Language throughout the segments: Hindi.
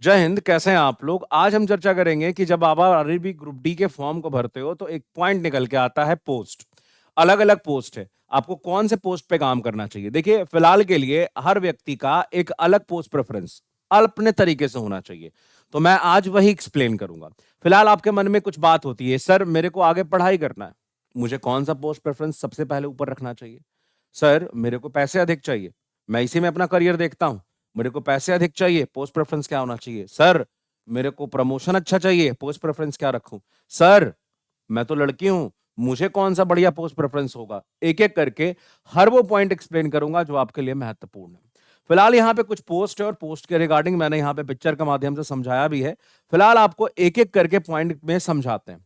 जय हिंद। कैसे हैं आप लोग? आज हम चर्चा करेंगे कि जब आप आरआरबी ग्रुप डी के फॉर्म को भरते हो तो एक पॉइंट निकल के आता है पोस्ट। अलग अलग पोस्ट है, आपको कौन से पोस्ट पे काम करना चाहिए। देखिए, फिलहाल के लिए हर व्यक्ति का एक अलग पोस्ट प्रेफरेंस अपने तरीके से होना चाहिए, तो मैं आज वही एक्सप्लेन करूंगा। फिलहाल आपके मन में कुछ बात होती है, सर मेरे को आगे पढ़ाई करना है, मुझे कौन सा पोस्ट प्रेफरेंस सबसे पहले ऊपर रखना चाहिए। सर मेरे को पैसे अधिक चाहिए, मैं इसी में अपना करियर देखता हूं, मेरे को पैसे अधिक चाहिए, पोस्ट प्रेफरेंस क्या होना चाहिए। सर मेरे को प्रमोशन अच्छा चाहिए, पोस्ट प्रेफरेंस क्या रखूं। सर मैं तो लड़की हूं, मुझे कौन सा बढ़िया पोस्ट प्रेफरेंस होगा। एक एक करके हर वो पॉइंट एक्सप्लेन करूंगा जो आपके लिए महत्वपूर्ण है। फिलहाल यहाँ पे कुछ पोस्ट है और पोस्ट के रिगार्डिंग मैंने यहाँ पे पिक्चर के माध्यम से समझाया भी है। फिलहाल आपको एक एक करके पॉइंट में समझाते हैं।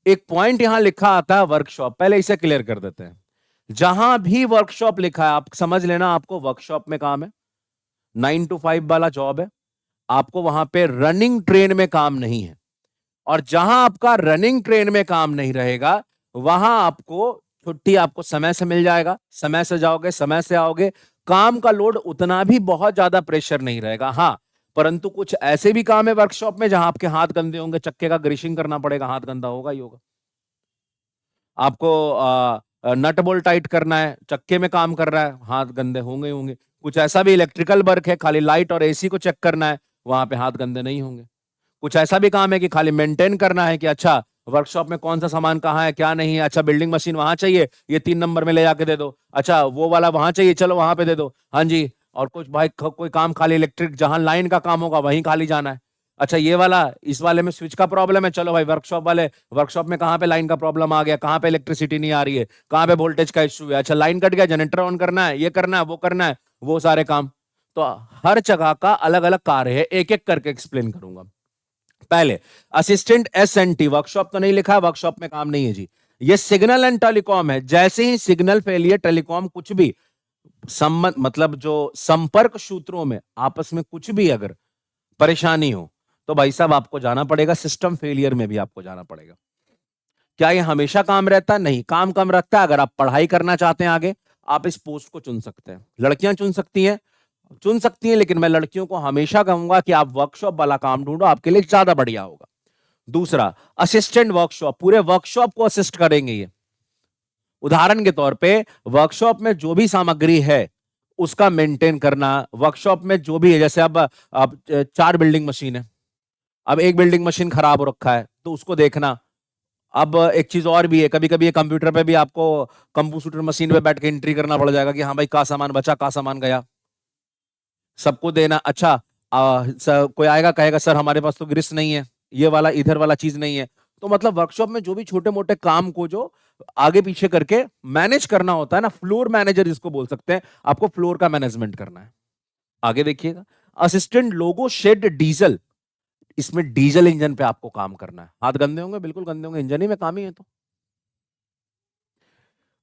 एक पॉइंट यहां लिखा आता है वर्कशॉप, पहले इसे क्लियर कर देते हैं। जहां भी वर्कशॉप लिखा है आप समझ लेना आपको वर्कशॉप में काम है, 9 to 5 वाला जॉब है, आपको वहां पे रनिंग ट्रेन में काम नहीं है। और जहां आपका रनिंग ट्रेन में काम नहीं रहेगा वहां आपको छुट्टी आपको समय से मिल जाएगा, समय से जाओगे समय से आओगे, काम का लोड उतना भी बहुत ज्यादा प्रेशर नहीं रहेगा। हाँ, परंतु कुछ ऐसे भी काम है वर्कशॉप में जहां आपके हाथ गंदे होंगे, चक्के का ग्रीसिंग करना पड़ेगा, हाथ गंदा होगा ही होगा। आपको नट बोल्ट टाइट करना है, चक्के में काम कर रहा है, हाथ गंदे होंगे ही होंगे। कुछ ऐसा भी इलेक्ट्रिकल वर्क है, खाली लाइट और एसी को चेक करना है, वहां पे हाथ गंदे नहीं होंगे। कुछ ऐसा भी काम है कि खाली मेंटेन करना है कि अच्छा वर्कशॉप में कौन सा सामान कहाँ है क्या नहीं है, अच्छा बिल्डिंग मशीन वहां चाहिए, ये 3 नंबर में ले जाके दे दो, अच्छा वो वाला वहां चाहिए, चलो वहां पे दे दो, हाँ जी। और कुछ भाई कोई काम खाली इलेक्ट्रिक जहां लाइन का काम होगा वहीं खाली जाना है। अच्छा ये वाला, इस वाले में स्विच का प्रॉब्लम है, चलो भाई वर्कशॉप वाले, वर्कशॉप में कहाँ पे लाइन का प्रॉब्लम आ गया, कहाँ पे इलेक्ट्रिसिटी नहीं आ रही है, कहाँ पे वोल्टेज का इश्यू है, अच्छा लाइन कट गया, जनरेटर ऑन करना है, ये करना है वो करना है, वो सारे काम। तो हर जगह का अलग अलग कार्य है, एक एक करके एक्सप्लेन करूंगा। पहले assistant S N T, workshop तो नहीं लिखा है, वर्कशॉप में काम नहीं है जी। ये सिग्नल एंड टेलीकॉम है। जैसे ही सिग्नल फेलियर, टेलीकॉम कुछ भी संबंध मतलब जो संपर्क सूत्रों में आपस में कुछ भी अगर परेशानी हो तो भाई साहब आपको जाना पड़ेगा, सिस्टम फेलियर में भी आपको जाना पड़ेगा। क्या ये हमेशा काम रहता है? नहीं, काम कम रखता है। अगर आप पढ़ाई करना चाहते हैं आगे, आप इस पोस्ट को चुन सकते हैं, लड़कियां चुन सकती हैं, लेकिन मैं लड़कियों को हमेशा कहूंगा कि आप वर्कशॉप वाला काम ढूंढो, आपके लिए ज्यादा बढ़िया होगा। दूसरा, असिस्टेंट वर्कशॉप, पूरे वर्कशॉप को असिस्ट करेंगे ये। उदाहरण के तौर पे वर्कशॉप में जो भी सामग्री है उसका मेंटेन करना, वर्कशॉप में जो भी है, जैसे अब 4 बिल्डिंग मशीन है, अब एक बिल्डिंग मशीन खराब हो रखा है तो उसको देखना। अब एक चीज और भी है, कभी कभी ये कंप्यूटर पे भी आपको कंप्यूटर मशीन पे बैठ के एंट्री करना पड़ जाएगा कि हाँ भाई का सामान बचा का सामान गया, सबको देना। अच्छा कोई आएगा कहेगा सर हमारे पास तो ग्रिस नहीं है, ये वाला इधर वाला चीज नहीं है। तो मतलब वर्कशॉप में जो भी छोटे मोटे काम को जो आगे पीछे करके मैनेज करना होता है ना, फ्लोर मैनेजर जिसको बोल सकते हैं, आपको फ्लोर का मैनेजमेंट करना है। आगे देखिएगा, असिस्टेंट लोगो शेड डीजल, इसमें डीजल इंजन पे आपको काम करना है। हाथ गंदे होंगे, बिल्कुल गंदे होंगे, इंजन ही में काम ही है तो।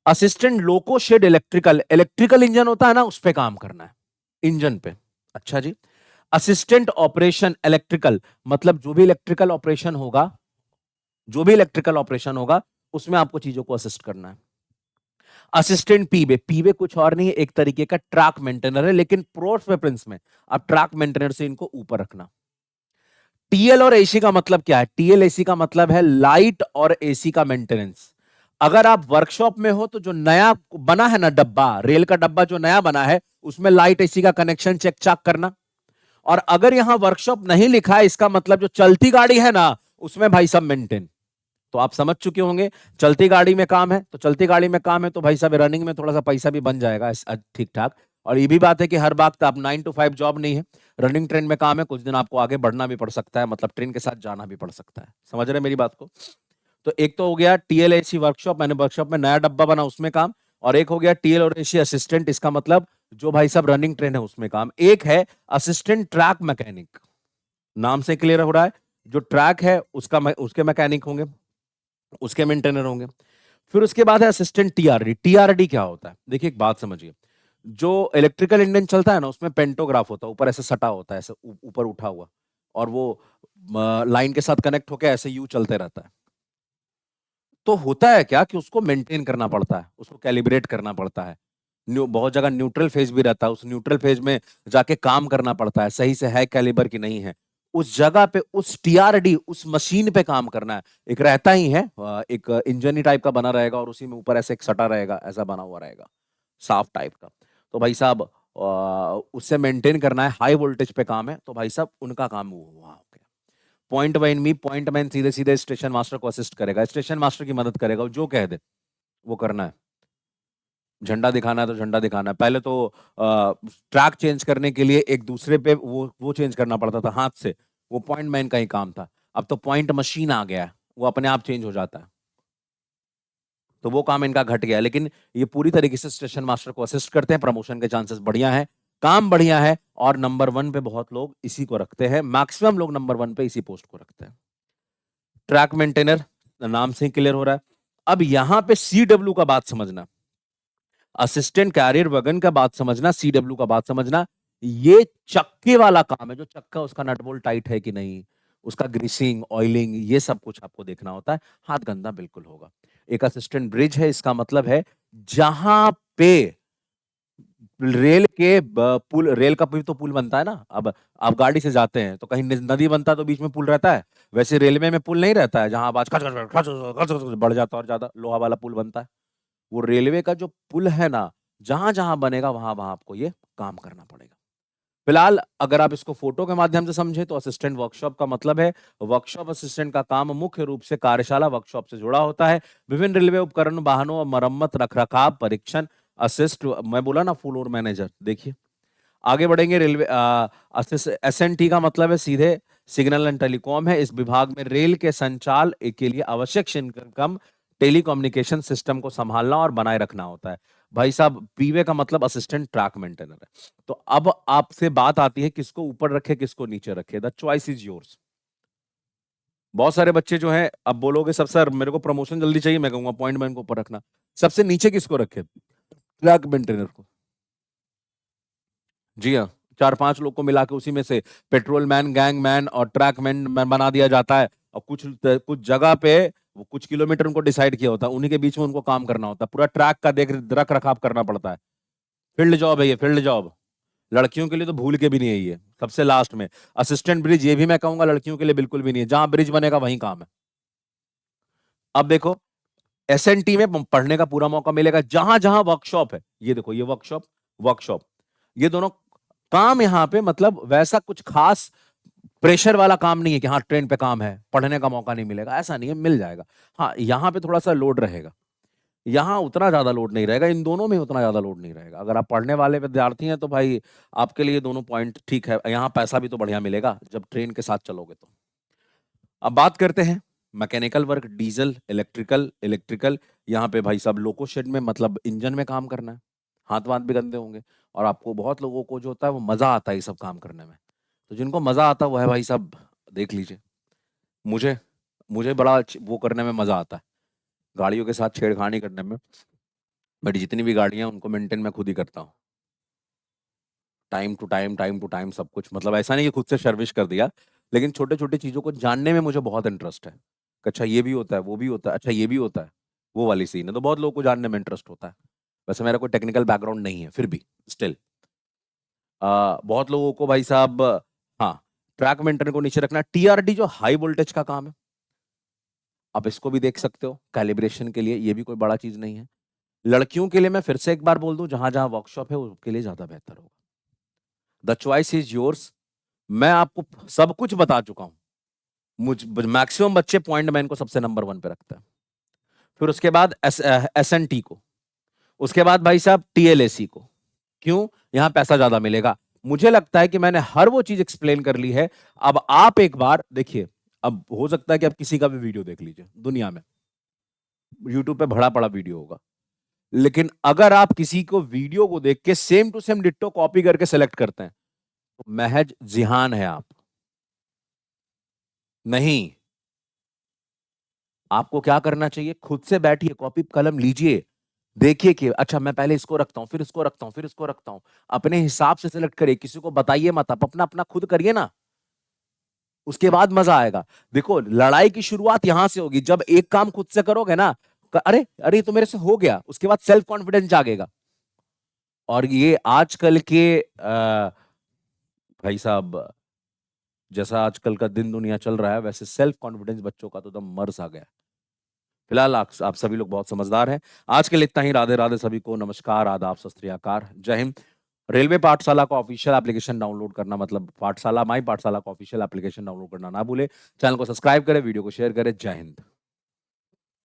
Assistant loco shed electrical, electrical engine होता है ना, उस पे काम करना है, इंजन पे। अच्छा जी। असिस्टेंट ऑपरेशन इलेक्ट्रिकल, मतलब जो भी इलेक्ट्रिकल ऑपरेशन होगा उसमें आपको चीजों को असिस्ट करना है। असिस्टेंट पीवे, पीवे कुछ और नहीं है, एक तरीके का ट्रैक मेंटेनर है, लेकिन प्रोस प्रेफरेंस में आप ट्रैक मेंटेनर से इनको ऊपर रखना। टीएल और एसी का मतलब क्या है? टीएल एसी का मतलब है लाइट और एसी का मेंटेनेंस। अगर आप वर्कशॉप में हो तो जो नया बना है ना डब्बा, रेल का डब्बा जो नया बना है, उसमें लाइट एसी का कनेक्शन चेक चाक करना। और अगर यहां वर्कशॉप नहीं लिखा है, इसका मतलब जो चलती गाड़ी है ना, उसमें भाई साहब मेंटेन। तो आप समझ चुके होंगे, चलती गाड़ी में काम है तो चलती गाड़ी में काम है तो भाई साहब रनिंग में थोड़ा सा पैसा भी बन जाएगा ठीक ठाक। और ये भी बात है कि हर बात आप 9 to 5 जॉब नहीं है, रनिंग ट्रेन में काम है, कुछ दिन आपको आगे बढ़ना भी पड़ सकता है, मतलब ट्रेन के साथ जाना भी पड़ सकता है। समझ रहे हैं मेरी बात को? तो एक तो हो गया टीएलएसी वर्कशॉप, मैंने वर्कशॉप में नया डब्बा बना उसमें काम। और एक हो गया टीएल और एसी असिस्टेंट, इसका मतलब जो भाई साहब रनिंग ट्रेन है उसमें काम। एक है असिस्टेंट ट्रैक मैकेनिक, नाम से क्लियर हो रहा है, जो ट्रैक है उसके मैकेनिक होंगे, उसके मेंटेनर होंगे। फिर उसके बाद है असिस्टेंट टीआरडी। टीआरडी क्या होता है? देखिए एक बात समझिए, जो इलेक्ट्रिकल इंजन चलता है ना उसमें पेंटोग्राफ होता है, ऊपर ऐसे सटा होता है, ऐसे ऊपर उठा हुआ, और वो लाइन के साथ कनेक्ट होकर ऐसे यू चलते रहता है। तो होता है क्या कि उसको मेंटेन करना पड़ता है, उसको कैलिब्रेट करना पड़ता है। बहुत जगह न्यूट्रल फेज भी रहता है, उस न्यूट्रल फेज में जाके काम करना पड़ता है, सही से है कैलिबर की नहीं है। उस जगह पे उस टीआरडी उस मशीन पे काम करना है। एक रहता ही है, एक इंजन ही टाइप का बना रहेगा और उसी में ऊपर ऐसे एक सटा रहेगा, ऐसा बना हुआ रहेगा साफ टाइप का। तो भाई साहब उससे मेंटेन करना है, हाई वोल्टेज पे काम है, तो भाई साहब उनका काम हुआ हो गया। पॉइंट मैन सीधे सीधे स्टेशन मास्टर को असिस्ट करेगा, स्टेशन मास्टर की मदद करेगा, वो जो कह दे वो करना है। झंडा दिखाना है तो झंडा दिखाना है। पहले तो ट्रैक चेंज करने के लिए एक दूसरे पे वो चेंज करना पड़ता था हाथ से, वो पॉइंट मैन का ही काम था। अब तो पॉइंट मशीन आ गया है, वो अपने आप चेंज हो जाता है, तो वो काम इनका घट गया। लेकिन ये पूरी तरीके से स्टेशन मास्टर को असिस्ट करते हैं, प्रमोशन के चांसेस बढ़िया है, काम बढ़िया है, और नंबर वन पे बहुत लोग इसी को रखते हैं, मैक्सिमम लोग नंबर वन पे इसी पोस्ट को रखते हैं। ट्रैक मेंटेनर नाम से ही क्लियर हो रहा है। अब यहां पे सीडब्ल्यू का बात समझना, असिस्टेंट कैरियर वगन का बात समझना, सीडब्ल्यू का बात समझना। ये चक्के वाला काम है, जो चक्का उसका नट बोल्ट टाइट है कि नहीं, उसका ग्रीसिंग ऑयलिंग ये सब कुछ आपको देखना होता है। हाथ गंदा बिल्कुल होगा। एक असिस्टेंट ब्रिज है, इसका मतलब है जहां पे रेल के पुल, रेल का भी तो पुल बनता है ना। अब आप गाड़ी से जाते हैं तो कहीं नदी बनता है तो बीच में पुल रहता है, वैसे रेलवे में पुल नहीं रहता है जहां आवाज खच खच खच खच खच बढ़ जाता है और ज्यादा लोहा वाला पुल बनता है। वो रेलवे का जो पुल है ना, जहां जहां बनेगा वहां वहां आपको ये काम करना पड़ेगा। फिलहाल अगर आप इसको फोटो के माध्यम से समझे तो असिस्टेंट वर्कशॉप का मतलब है, वर्कशॉप असिस्टेंट का काम मुख्य रूप से कार्यशाला वर्कशॉप से जुड़ा होता है। विभिन्न रेलवे उपकरण वाहनों और मरम्मत रखरखाव परीक्षण असिस्ट, मैं बोला ना फ्लोर मैनेजर। देखिए आगे बढ़ेंगे। रेलवे एसएनटी का मतलब है सीधे सिग्नल एंड टेलीकॉम है। इस विभाग में रेल के संचाल के लिए आवश्यक कम टेलीकम्युनिकेशन सिस्टम को संभालना और बनाए रखना होता है। भाई साहब पीवे का मतलब असिस्टेंट ट्रैक मेंटेनर है। तो अब आपसे बात आती है किसको ऊपर रखे किसको नीचे रखे, द चॉइस इज योर्स। बहुत सारे बच्चे जो हैं अब बोलोगे सब सर मेरे को प्रमोशन जल्दी चाहिए, मैं कहूंगा पॉइंट मैन को ऊपर रखना। सबसे नीचे किसको रखे, ट्रैक मेंटेनर को। जी हाँ, चार पांच लोग को मिला के उसी में से पेट्रोल मैन, गैंग मैन और ट्रैक मैन बना दिया जाता है। और कुछ कुछ जगह पे वो कुछ किलोमीटर उनको डिसाइड किया होता है, उन्हीं के बीच में उनको काम करना होता है, पूरा ट्रैक का देख रख रखाव करना पड़ता है। फील्ड जॉब है ये, फील्ड जॉब। लड़कियों के लिए तो भूल के भी नहीं है ये, सबसे लास्ट में। असिस्टेंट ब्रिज ये भी मैं कहूंगा लड़कियों के लिए बिल्कुल भी नहीं है, जहां ब्रिज बनेगा वहीं काम है। अब देखो एसएनटी में पढ़ने का पूरा मौका मिलेगा, जहां जहां वर्कशॉप है, ये देखो ये वर्कशॉप, वर्कशॉप, ये दोनों काम यहाँ पे मतलब वैसा कुछ खास प्रेशर वाला काम नहीं है कि हाँ ट्रेन पे काम है पढ़ने का मौका नहीं मिलेगा, ऐसा नहीं है, मिल जाएगा। हाँ यहाँ पे थोड़ा सा लोड रहेगा, यहाँ उतना ज्यादा लोड नहीं रहेगा, इन दोनों में उतना ज्यादा लोड नहीं रहेगा। अगर आप पढ़ने वाले विद्यार्थी हैं तो भाई आपके लिए दोनों पॉइंट ठीक है, यहाँ पैसा भी तो बढ़िया मिलेगा जब ट्रेन के साथ चलोगे तो। अब बात करते हैं mechanical work, diesel, electrical, electrical. यहाँ पे भाई साहब लोको शेड में मतलब इंजन में काम करना है, हाथ वाथ भी गंदे होंगे। और आपको बहुत लोगों को जो होता है वो मजा आता है ये सब काम करने में, तो जिनको मजा आता है वो है भाई साहब देख लीजिए। मुझे मुझे बड़ा वो करने में मजा आता है, गाड़ियों के साथ छेड़खानी करने में। बट जितनी भी गाड़ियां हैं, उनको मेंटेन मैं खुद ही करता हूँ, time to time, time to time सब कुछ। मतलब ऐसा नहीं कि खुद से सर्विस कर दिया, लेकिन छोटे छोटे चीजों को जानने में मुझे बहुत इंटरेस्ट है कि अच्छा ये भी होता है, वो भी होता है, अच्छा ये भी होता है, वो वाली सीन है। तो बहुत लोगों को जानने में इंटरेस्ट होता है। वैसे मेरा कोई टेक्निकल बैकग्राउंड नहीं है, फिर भी स्टिल बहुत लोगों को भाई साहब, हाँ, ट्रैक मेंटेन को नीचे रखना। टीआरडी जो हाई वोल्टेज का काम है, आप इसको भी देख सकते हो कैलिब्रेशन के लिए, ये भी कोई बड़ा चीज नहीं है। लड़कियों के लिए मैं फिर से एक बार बोल दूं, जहां जहां वर्कशॉप है उसके लिए ज्यादा बेहतर होगा। The choice is yours. मैं आपको सब कुछ बता चुका हूं। मुझ मैक्सिमम बच्चे पॉइंट मैन को सबसे नंबर वन पे रखते हैं, फिर उसके बाद एस एन टी को, उसके बाद भाई साहब टीएलएसी को। क्यों? यहां पैसा ज्यादा मिलेगा। मुझे लगता है कि मैंने हर वो चीज एक्सप्लेन कर ली है। अब आप एक बार देखिए, अब हो सकता है कि आप किसी का भी वीडियो देख लीजिए, दुनिया में यूट्यूब पे भरा पड़ा वीडियो होगा, लेकिन अगर आप किसी को वीडियो को देख के same to same ditto copy करके सेलेक्ट करते हैं तो महज जिहान है आप। नहीं, आपको क्या करना चाहिए, खुद से बैठिए, कॉपी कलम लीजिए, देखिए कि अच्छा मैं पहले इसको रखता हूं, फिर इसको रखता हूं, फिर इसको रखता हूं, अपने हिसाब से सेलेक्ट करिए, किसी को बताइए मत, आप अपना अपना खुद करिए ना, उसके बाद मजा आएगा। देखो लड़ाई की शुरुआत यहां से होगी, जब एक काम खुद से करोगे ना, अरे अरे ये तो मेरे से हो गया, उसके बाद सेल्फ कॉन्फिडेंस जागेगा। और ये आजकल के भाई साहब जैसा आजकल का दिन दुनिया चल रहा है वैसे सेल्फ कॉन्फिडेंस बच्चों का तो एकदम मर सा गया है। फिलहाल आप सभी लोग बहुत समझदार हैं। आज के लिए इतना ही। राधे राधे सभी को। नमस्कार, आदाब, सत श्री अकाल, जय हिंद। रेलवे पाठशाला का ऑफिशियल एप्लीकेशन डाउनलोड करना, मतलब पाठशाला माई पाठशाला का ऑफिशियल एप्लीकेशन डाउनलोड करना ना भूले। चैनल को सब्सक्राइब करें, वीडियो को शेयर करें। जय हिंद।